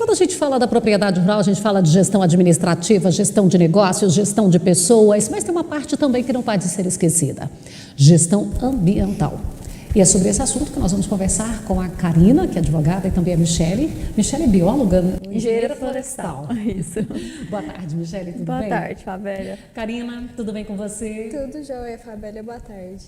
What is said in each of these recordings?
quando a gente fala da propriedade rural, a gente fala de gestão administrativa, gestão de negócios, gestão de pessoas, mas tem uma parte também que não pode ser esquecida: gestão ambiental. E é sobre esse assunto que nós vamos conversar com a Karina, que é advogada, e também a Michele. Michele é bióloga, engenheira florestal. Isso. Boa tarde, Michele, tudo bem? Boa tarde, Fabélia. Karina, tudo bem com você? Tudo jóia, Fabélia, boa tarde.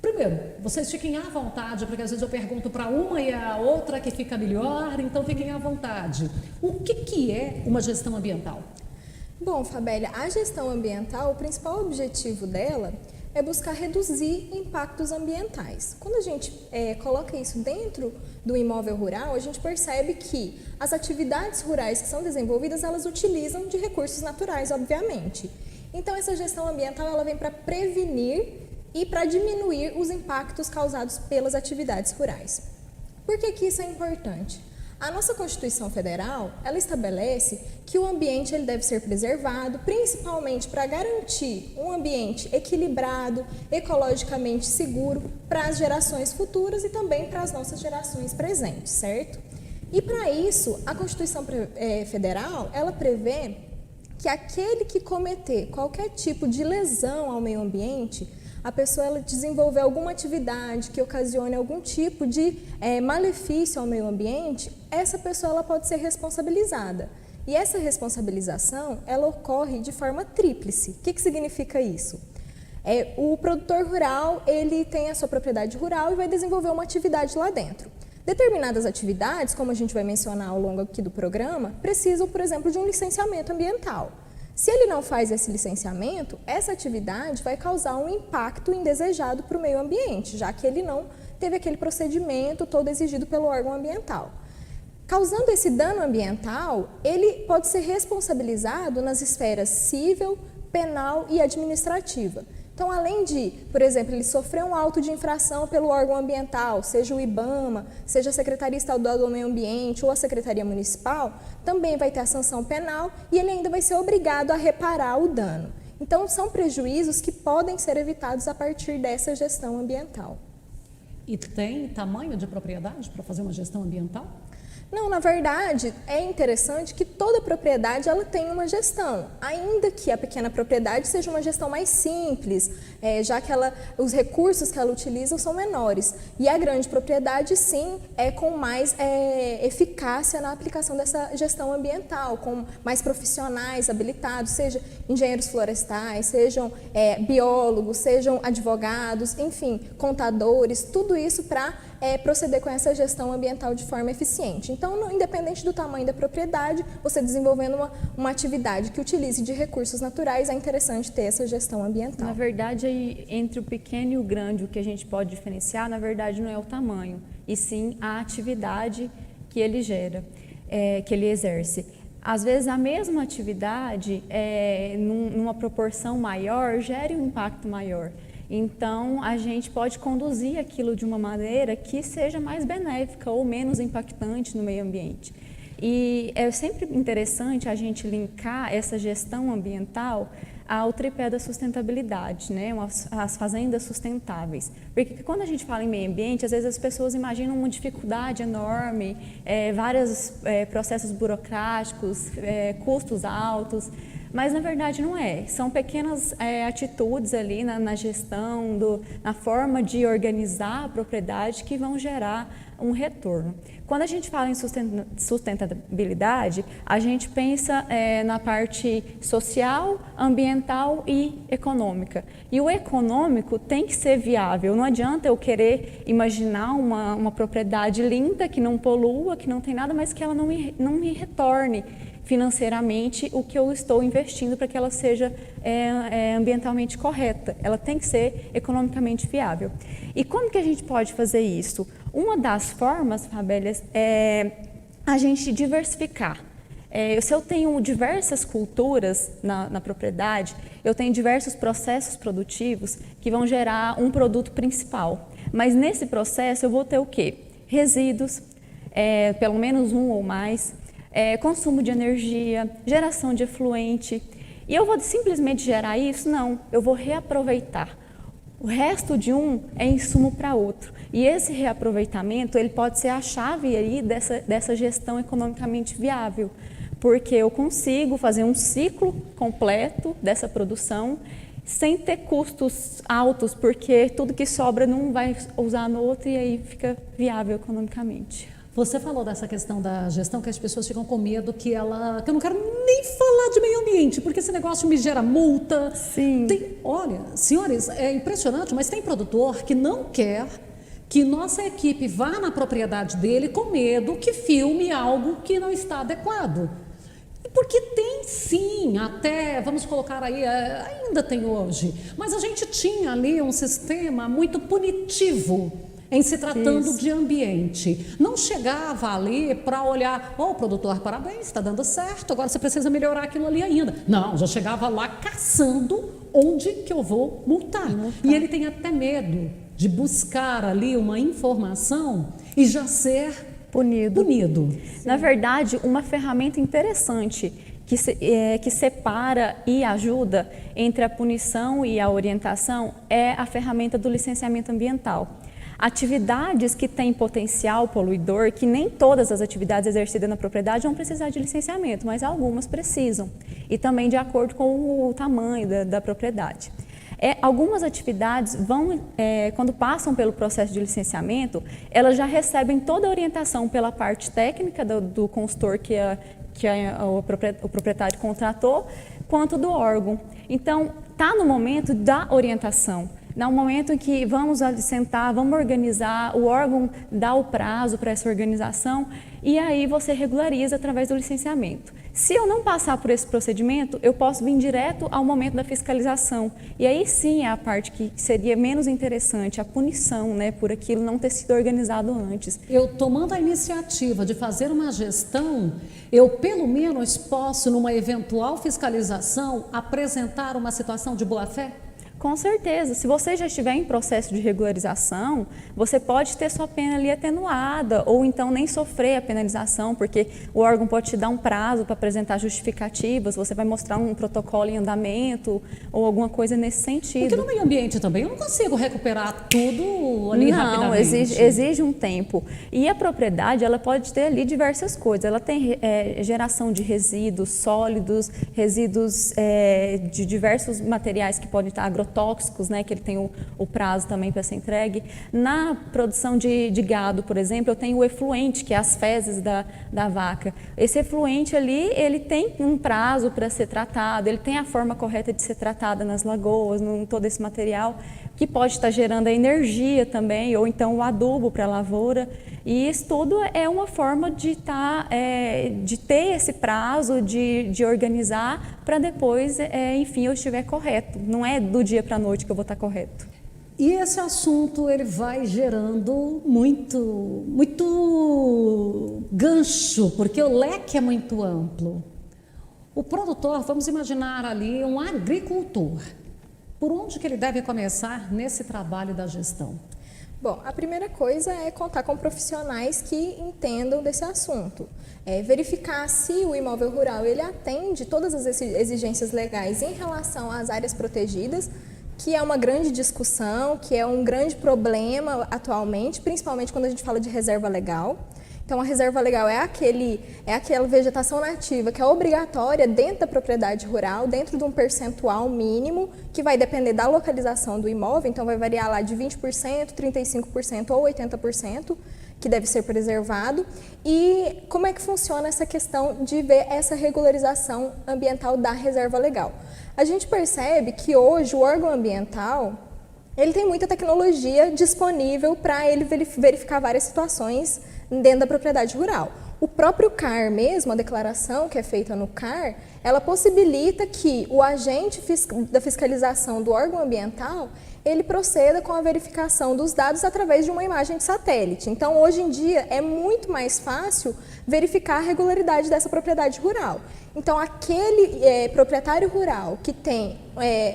Primeiro, vocês fiquem à vontade, porque às vezes eu pergunto para uma e a outra que fica melhor, então fiquem à vontade. O que é uma gestão ambiental? Bom, Fabélia, a gestão ambiental, o principal objetivo dela é buscar reduzir impactos ambientais. Quando a gente coloca isso dentro do imóvel rural, a gente percebe que as atividades rurais que são desenvolvidas, elas utilizam de recursos naturais, obviamente. Então, essa gestão ambiental, ela vem para prevenir e para diminuir os impactos causados pelas atividades rurais. Por que isso é importante? A nossa Constituição Federal, ela estabelece que o ambiente ele deve ser preservado, principalmente para garantir um ambiente equilibrado, ecologicamente seguro para as gerações futuras e também para as nossas gerações presentes, certo? E para isso, a Constituição Federal, ela prevê que aquele que cometer qualquer tipo de lesão ao meio ambiente, a pessoa ela desenvolver alguma atividade que ocasione algum tipo de malefício ao meio ambiente, essa pessoa ela pode ser responsabilizada. E essa responsabilização, ela ocorre de forma tríplice. O que significa isso? O produtor rural, ele tem a sua propriedade rural e vai desenvolver uma atividade lá dentro. Determinadas atividades, como a gente vai mencionar ao longo aqui do programa, precisam, por exemplo, de um licenciamento ambiental. Se ele não faz esse licenciamento, essa atividade vai causar um impacto indesejado para o meio ambiente, já que ele não teve aquele procedimento todo exigido pelo órgão ambiental. Causando esse dano ambiental, ele pode ser responsabilizado nas esferas civil, penal e administrativa. Então, além de, por exemplo, ele sofrer um auto de infração pelo órgão ambiental, seja o IBAMA, seja a Secretaria Estadual do Meio Ambiente ou a Secretaria Municipal, também vai ter a sanção penal e ele ainda vai ser obrigado a reparar o dano. Então, são prejuízos que podem ser evitados a partir dessa gestão ambiental. E tem tamanho de propriedade para fazer uma gestão ambiental? Não, na verdade, é interessante que toda propriedade ela tem uma gestão, ainda que a pequena propriedade seja uma gestão mais simples, já que os recursos que ela utiliza são menores. E a grande propriedade, sim, é com mais eficácia na aplicação dessa gestão ambiental, com mais profissionais habilitados, seja engenheiros florestais, sejam biólogos, sejam advogados, enfim, contadores, tudo isso para proceder com essa gestão ambiental de forma eficiente. Então, independente do tamanho da propriedade, você desenvolvendo uma atividade que utilize de recursos naturais, é interessante ter essa gestão ambiental. Na verdade, entre o pequeno e o grande, o que a gente pode diferenciar, na verdade, não é o tamanho, e sim a atividade que ele gera, que ele exerce. Às vezes, a mesma atividade, numa proporção maior, gera um impacto maior. Então, a gente pode conduzir aquilo de uma maneira que seja mais benéfica ou menos impactante no meio ambiente. E é sempre interessante a gente linkar essa gestão ambiental ao tripé da sustentabilidade, né? As fazendas sustentáveis. Porque quando a gente fala em meio ambiente, às vezes as pessoas imaginam uma dificuldade enorme, vários processos burocráticos, custos altos. Mas, na verdade, não é. São pequenas atitudes ali na gestão, na forma de organizar a propriedade que vão gerar um retorno. Quando a gente fala em sustentabilidade, a gente pensa na parte social, ambiental e econômica. E o econômico tem que ser viável. Não adianta eu querer imaginar uma propriedade linda, que não polua, que não tem nada, mas que ela não me retorne financeiramente o que eu estou investindo para que ela seja ambientalmente correta. Ela tem que ser economicamente viável. E como que a gente pode fazer isso? Uma das formas, Fabélia, é a gente diversificar. Se eu tenho diversas culturas na propriedade, eu tenho diversos processos produtivos que vão gerar um produto principal. Mas nesse processo eu vou ter o quê? Resíduos, pelo menos um ou mais, consumo de energia, geração de efluente. E eu vou simplesmente gerar isso? Não, eu vou reaproveitar. O resto de um é insumo para outro. E esse reaproveitamento, ele pode ser a chave aí dessa gestão economicamente viável, porque eu consigo fazer um ciclo completo dessa produção sem ter custos altos, porque tudo que sobra não vai usar no outro e aí fica viável economicamente. Você falou dessa questão da gestão, que as pessoas ficam com medo que eu não quero nem falar de meio ambiente, porque esse negócio me gera multa. Sim. Olha, senhores, é impressionante, mas tem produtor que não quer que nossa equipe vá na propriedade dele com medo que filme algo que não está adequado. Porque tem sim, até, vamos colocar aí, ainda tem hoje, mas a gente tinha ali um sistema muito punitivo em se tratando de ambiente. Não chegava ali para olhar, produtor, parabéns, está dando certo, agora você precisa melhorar aquilo ali ainda. Não, já chegava lá caçando onde que eu vou multar. E ele tem até medo de buscar ali uma informação e já ser punido. Na verdade, uma ferramenta interessante que separa e ajuda entre a punição e a orientação é a ferramenta do licenciamento ambiental. Atividades que têm potencial poluidor, que nem todas as atividades exercidas na propriedade vão precisar de licenciamento, mas algumas precisam, e também de acordo com o tamanho da propriedade. Algumas atividades quando passam pelo processo de licenciamento, elas já recebem toda a orientação pela parte técnica do consultor que o proprietário contratou, quanto do órgão. Então, está no momento da orientação. No momento em que vamos sentar, vamos organizar, o órgão dá o prazo para essa organização e aí você regulariza através do licenciamento. Se eu não passar por esse procedimento, eu posso vir direto ao momento da fiscalização. E aí sim é a parte que seria menos interessante, a punição, né, por aquilo não ter sido organizado antes. Eu tomando a iniciativa de fazer uma gestão, eu pelo menos posso, numa eventual fiscalização, apresentar uma situação de boa-fé? Com certeza, se você já estiver em processo de regularização, você pode ter sua pena ali atenuada ou então nem sofrer a penalização, porque o órgão pode te dar um prazo para apresentar justificativas, você vai mostrar um protocolo em andamento ou alguma coisa nesse sentido. Porque no meio ambiente também eu não consigo recuperar tudo ali rapidamente. Não, exige um tempo. E a propriedade, ela pode ter ali diversas coisas, ela tem geração de resíduos sólidos, resíduos de diversos materiais que podem estar agrotóxicos, né, que ele tem o prazo também para ser entregue. Na produção de gado, por exemplo, eu tenho o efluente, que é as fezes da vaca. Esse efluente ali, ele tem um prazo para ser tratado, ele tem a forma correta de ser tratada nas lagoas, em todo esse material, que pode estar gerando a energia também, ou então o adubo para a lavoura. E isso tudo é uma forma de ter esse prazo, de organizar, para depois, enfim, eu estiver correto. Não é do dia para a noite que eu vou estar correto. E esse assunto, ele vai gerando muito gancho, porque o leque é muito amplo. O produtor, vamos imaginar ali um agricultor. Por onde que ele deve começar nesse trabalho da gestão? Bom, a primeira coisa é contar com profissionais que entendam desse assunto. Verificar se o imóvel rural ele atende todas as exigências legais em relação às áreas protegidas, que é uma grande discussão, que é um grande problema atualmente, principalmente quando a gente fala de reserva legal. Então, a reserva legal é aquela vegetação nativa que é obrigatória dentro da propriedade rural, dentro de um percentual mínimo, que vai depender da localização do imóvel, então vai variar lá de 20%, 35% ou 80%, que deve ser preservado. E como é que funciona essa questão de ver essa regularização ambiental da reserva legal? A gente percebe que hoje o órgão ambiental ele tem muita tecnologia disponível para ele verificar várias situações dentro da propriedade rural. O próprio CAR mesmo, a declaração que é feita no CAR, ela possibilita que o agente da fiscalização do órgão ambiental, ele proceda com a verificação dos dados através de uma imagem de satélite. Então, hoje em dia, é muito mais fácil verificar a regularidade dessa propriedade rural. Então, aquele proprietário rural que tem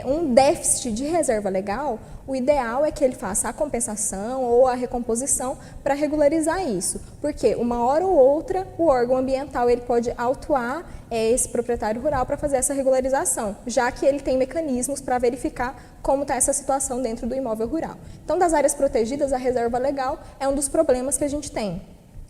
um déficit de reserva legal, o ideal é que ele faça a compensação ou a recomposição para regularizar isso. Porque uma hora ou outra o órgão ambiental ele pode autuar esse proprietário rural para fazer essa regularização, já que ele tem mecanismos para verificar como está essa situação dentro do imóvel rural. Então, das áreas protegidas, a reserva legal é um dos problemas que a gente tem.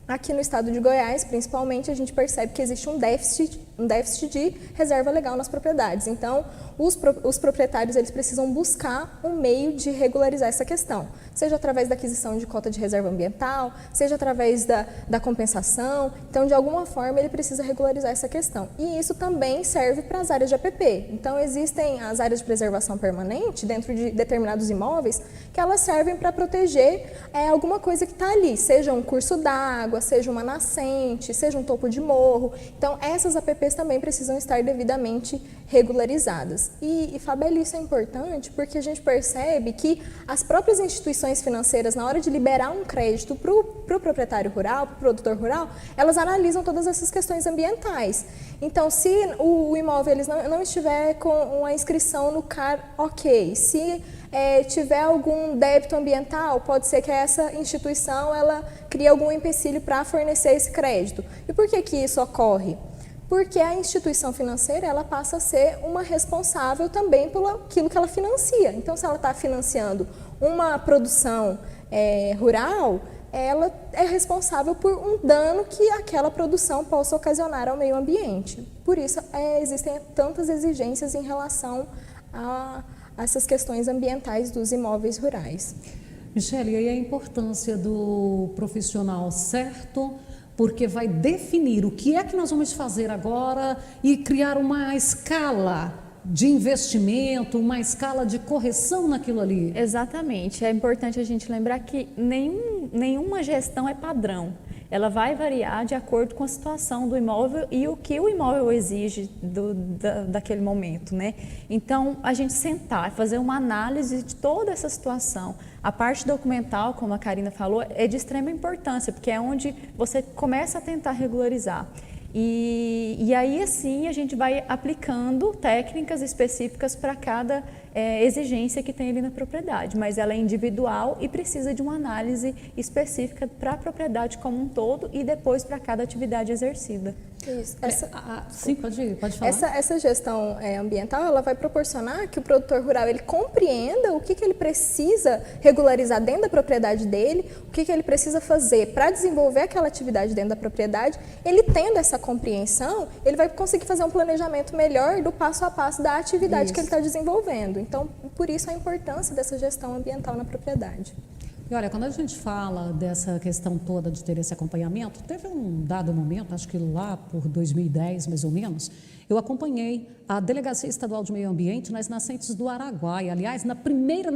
Aqui no estado de Goiás, principalmente, a gente percebe que existe um déficit de reserva legal nas propriedades. Então, os proprietários eles precisam buscar um meio de regularizar essa questão, seja através da aquisição de cota de reserva ambiental, seja através da compensação. Então, de alguma forma, ele precisa regularizar essa questão. E isso também serve para as áreas de APP. Então, existem as áreas de preservação permanente dentro de determinados imóveis que elas servem para proteger alguma coisa que está ali, seja um curso d'água, seja uma nascente, seja um topo de morro. Então, essas APPs também precisam estar devidamente regularizadas. E Fabeli, isso é importante porque a gente percebe que as próprias instituições financeiras, na hora de liberar um crédito para o proprietário rural, para o produtor rural, elas analisam todas essas questões ambientais. Então, se o imóvel eles não estiver com uma inscrição no CAR, ok. Se tiver algum débito ambiental, pode ser que essa instituição ela crie algum empecilho para fornecer esse crédito. E por que isso ocorre? Porque a instituição financeira ela passa a ser uma responsável também por aquilo que ela financia. Então, se ela está financiando uma produção rural, ela é responsável por um dano que aquela produção possa ocasionar ao meio ambiente. Por isso, existem tantas exigências em relação a essas questões ambientais dos imóveis rurais. Michele, e aí a importância do profissional certo, porque vai definir o que é que nós vamos fazer agora e criar uma escala de investimento, uma escala de correção naquilo ali. Exatamente. É importante a gente lembrar que nenhuma gestão é padrão. Ela vai variar de acordo com a situação do imóvel e o que o imóvel exige daquele momento, né? Então, a gente sentar, fazer uma análise de toda essa situação. A parte documental, como a Karina falou, é de extrema importância, porque é onde você começa a tentar regularizar. E aí, assim, a gente vai aplicando técnicas específicas para cada exigência que tem ali na propriedade, mas ela é individual e precisa de uma análise específica para a propriedade como um todo e depois para cada atividade exercida. Isso. Sim, pode falar. Essa gestão ambiental ela vai proporcionar que o produtor rural ele compreenda o que ele precisa regularizar dentro da propriedade dele, o que ele precisa fazer para desenvolver aquela atividade dentro da propriedade. Ele tendo essa compreensão, ele vai conseguir fazer um planejamento melhor do passo a passo da atividade que ele está desenvolvendo. Então, por isso a importância dessa gestão ambiental na propriedade. E olha, quando a gente fala dessa questão toda de ter esse acompanhamento, teve um dado momento, acho que lá por 2010, mais ou menos, eu acompanhei a Delegacia Estadual de Meio Ambiente nas nascentes do Araguaia. Aliás, na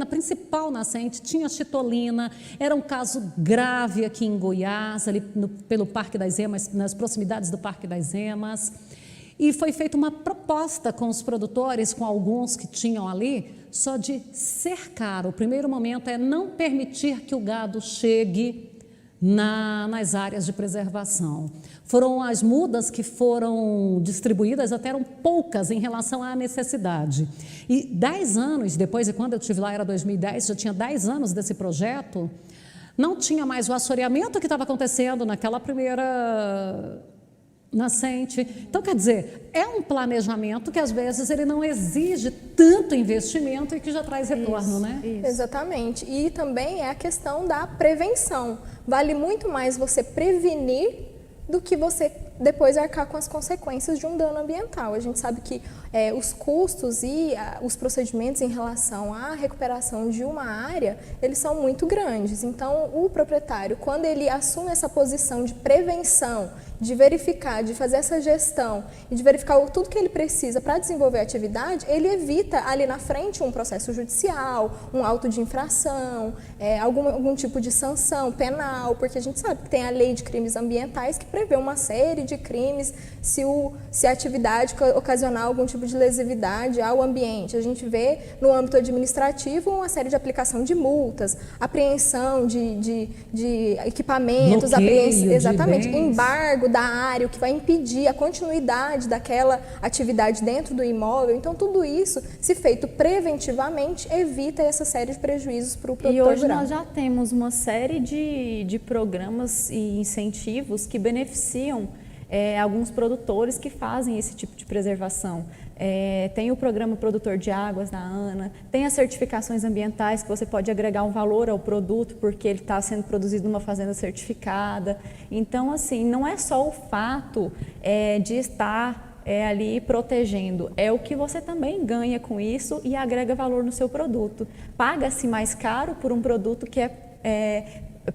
principal nascente, tinha chitolina, era um caso grave aqui em Goiás, ali pelo Parque das Emas, nas proximidades do Parque das Emas. E foi feita uma proposta com os produtores, com alguns que tinham ali, só de cercar. O primeiro momento é não permitir que o gado chegue nas áreas de preservação. Foram as mudas que foram distribuídas, até eram poucas em relação à necessidade. E 10 anos depois, e quando eu estive lá era 2010, já tinha 10 anos desse projeto, não tinha mais o assoreamento que estava acontecendo naquela primeira nascente. Então, quer dizer, é um planejamento que às vezes ele não exige tanto investimento e que já traz retorno, né? Isso. Exatamente. E também é a questão da prevenção. Vale muito mais você prevenir do que você depois arcar com as consequências de um dano ambiental. A gente sabe que os custos e os procedimentos em relação à recuperação de uma área, eles são muito grandes. Então, o proprietário, quando ele assume essa posição de prevenção, de verificar, de fazer essa gestão e de verificar tudo que ele precisa para desenvolver a atividade, ele evita ali na frente um processo judicial, um auto de infração, algum tipo de sanção penal, porque a gente sabe que tem a lei de crimes ambientais que prevê uma série de crimes se a atividade ocasionar algum tipo de lesividade ao ambiente. A gente vê no âmbito administrativo uma série de aplicação de multas, apreensão de equipamentos, exatamente, embargo da área, o que vai impedir a continuidade daquela atividade dentro do imóvel. Então, tudo isso, se feito preventivamente, evita essa série de prejuízos para o produtor rural. E hoje nós já temos uma série de programas e incentivos que beneficiam alguns produtores que fazem esse tipo de preservação. Tem o programa Produtor de Águas da ANA, tem as certificações ambientais que você pode agregar um valor ao produto porque ele está sendo produzido numa fazenda certificada. Então, assim, não é só o fato de estar ali protegendo, é o que você também ganha com isso e agrega valor no seu produto. Paga-se mais caro por um produto que é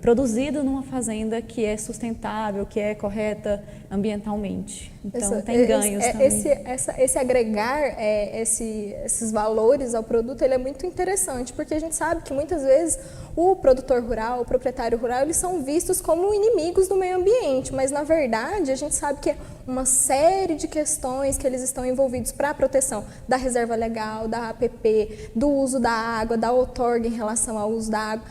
produzido numa fazenda que é sustentável, que é correta ambientalmente. Então, tem ganhos também. Esse agregar esses valores ao produto, ele é muito interessante, porque a gente sabe que muitas vezes o produtor rural, o proprietário rural, eles são vistos como inimigos do meio ambiente, mas na verdade a gente sabe que é uma série de questões que eles estão envolvidos para a proteção da reserva legal, da APP, do uso da água, da outorga em relação ao uso da água,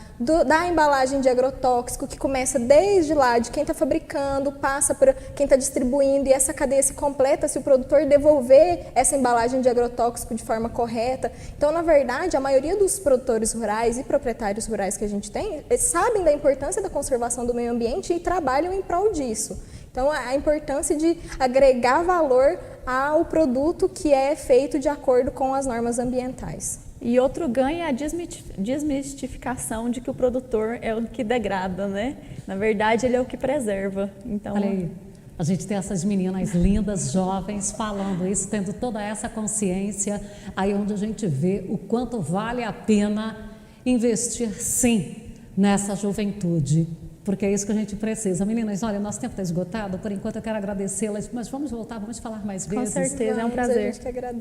da embalagem de agrotóxico, que começa desde lá, de quem está fabricando, passa para quem está distribuindo, e essa cadeia se completa se o produtor devolver essa embalagem de agrotóxico de forma correta. Então, na verdade, a maioria dos produtores rurais e proprietários rurais que a gente tem, eles sabem da importância da conservação do meio ambiente e trabalham em prol disso. Então, a importância de agregar valor ao produto que é feito de acordo com as normas ambientais. E outro ganho é a desmistificação de que o produtor é o que degrada, né? Na verdade, ele é o que preserva. Então, olha aí, a gente tem essas meninas lindas, jovens, falando isso, tendo toda essa consciência, aí onde a gente vê o quanto vale a pena investir, sim, nessa juventude. Porque é isso que a gente precisa. Meninas, olha, nosso tempo está esgotado, por enquanto eu quero agradecê-las, mas vamos voltar, vamos falar mais vezes. Com certeza, é um prazer. A gente que agradece.